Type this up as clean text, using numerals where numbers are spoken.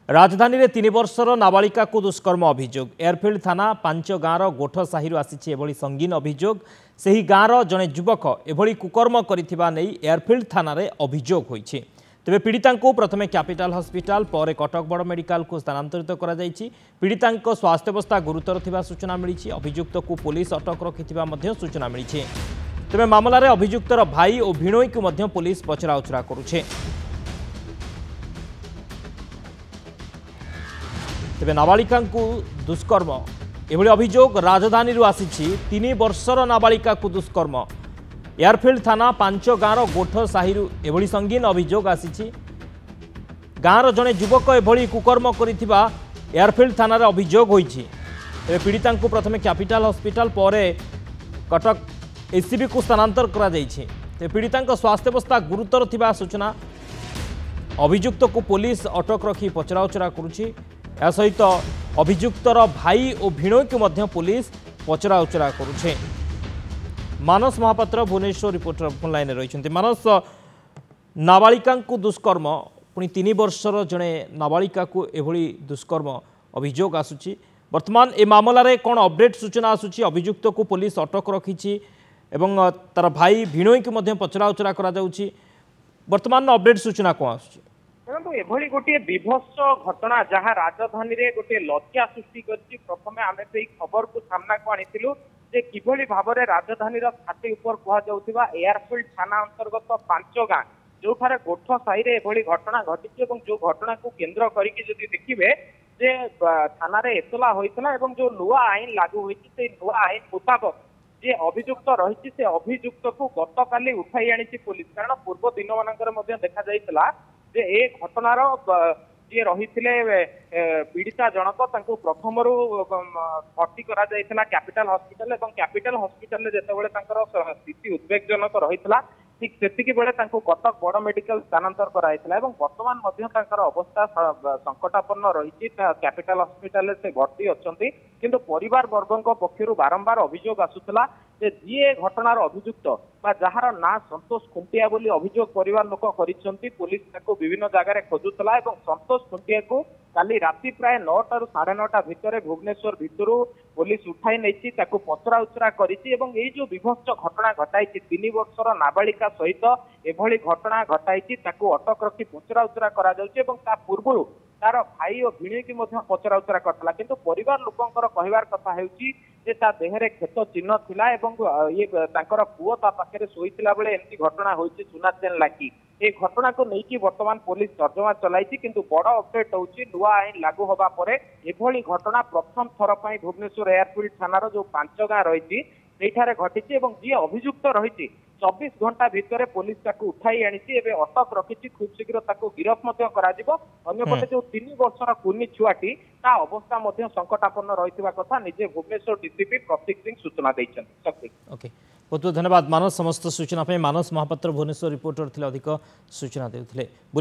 राजधानी में 3 वर्षर नाबालिका को दुष्कर्म अभियोग एयरफिल्ड थाना 5 गाँवर गोठ साहिर आसी एभली संगीन अभियोग से ही गाँवर जड़े युवक एभली कुकर्म करिथिबा नै एयरफिल्ड थाना रे अभियोग होइछि। तेबे पीड़िता को प्रथमे कैपिटल हॉस्पिटल पर कटक बड़ मेडिकल को स्थानांतरित करा जायछि। पीड़िता स्वास्थ्य अवस्था गुरुतर थिबा सूचना मिली। अभियुक्त को पुलिस अटक रखिथिबा मध्य सूचना मिली। तेबे मामलार अभियुक्तर भाई और भिणोई को मध्य पुलिस पचराउचरा करुछे। तेबे नाबालिका को दुष्कर्म एभली अभियोग राजधानी आसी 3 वर्षर नाबालिका को दुष्कर्म एयरफिल्ड थाना 5 गाँवर गोठ साहिर एभली संगीन अभियोग आसी। गाँवर जड़े युवक एभली कुकर्म करिथिबा एयरफिल्ड थाना रे अभियोग होइछि। पीड़िता को प्रथमे कैपिटल हॉस्पिटल पर कटक एसीबी को स्थानांतर करा जायछि। पीड़िता स्वास्थ्य अवस्था गुरुतर थिबा सूचना। अभियुक्त को पुलिस अटक रखी पचराउचरा करुछि। या सहित अभियुक्तर भाई और भिणोई को मध्य पुलिस पचराउचरा करुछे। Manas Mahapatra Bhubaneswar reporter phone line रही। मानस, नाबालिका को दुष्कर्म पुणी 3 वर्षर जड़े नाबालिका को एभली दुष्कर्म अभियोग आसुची। वर्तमान ए मामलें कौन अपडेट सूचना आसुची? अभियुक्त को पुलिस अटक रखी एवं तार भाई भिणोई को मध्य पचराउचरा करा जाउची। वर्तमान अपडेट सूचना कौन आसुची? देखो एभली गोटे विभत्स घटना जहाँ राजधानी रे गोटे लज्जा सृष्टि करछि। प्रथमे आमे से खबर को सामना को आनिथिलु जे किभली भाबरे राजधानी रा छाती ऊपर कुहा जाउथिबा एयरफील्ड थाना अंतर्गत 5 गाँ जोठारे गोठ साहि रे एभली घटना घटिछि एवं जो घटना को केंद्र करिकि जदि देखिबे जे थाना रे एतला होइतला एवं जो नुआ आईन लागू होइछि से नुआ आईन मुताबिक जे अभियुक्त रही से अभियुक्त को गतकाली उठाई आनी पुलिस। कारण पूर्व दिन मानकर देखा जाइतला जे ए घटनार जी रही पीड़िता जनक प्रथम भर्ती करा जाइतला कैपिटल हॉस्पिटल एवं कैपिटल हॉस्पिटल जेतेबेले स्थिति उद्वेगजनक रही ठीक सेतिकी बेले कटक बड़ मेडिकल स्थानांतर कराइतला एवं वर्तमान अवस्था संकटापन्न रही कैपिटल हॉस्पिटल से भर्ती अछंती। किंतु परिवार वर्गों पक्षरु बारंबार अभियोग आसुतला जे जी घटनार अभियुक्त जार ना संतोष खुंटिया बोली अभियोग परिवार लोक करिसंती। पुलिस ताको विभिन्न जगह खोजुतला एवं संतोष खुंटिया को काली राति प्राय 9 ରୁ 9:30 भितर भुवनेश्वर भितरु पुलिस उठाई नहीं पचरा उचरा करिछि एवं ये जो विभत्स घटना घटाई 3 वर्षर नाबालिका सहित एभली घटना घटाई अटक रखी पचरा उचरा करा जाउछि एवं ता पूर्व तार भाई और भिणी की पचरा उचरा करता। किंतु परिवार लोकंकर कहबार कथा हेउछि जे ता देहरे क्षत चिन्ह थिला एवं ये तांकर पुओ ता पाखरे सोइतिला बेले एमती घटना होइछि सुना चेन लागी। ए घटना को लेकिन वर्तमान पुलिस तर्जमा चलाई। किंतु बड़ अपडेट होउछि नुआ आईन लागू होबा परे एभली घटना प्रथम थर पई भुवनेश्वर एयरफील्ड थानार जो 5 गाँ रही सेठारे घटिछि एवं जी अभियुक्त रही 24 घंटा भितर पुलिस ताको उठाई आनी अटक रखी। खूब शीघ्र ताको गिरफ अंपटे जो 3 वर्षर कुनी छुआटी ता अवस्था संकटापन्न रही कथा निजे भुवनेश्वर डीसीपी प्रतीक सिंह सूचना देइछन्ति। ओके, बहुत बहुत धन्यवाद मानस। समस्त सूचना पे मानस महापात्र भुवनेश्वर रिपोर्टर थिले अधिक सूचना देउथिले।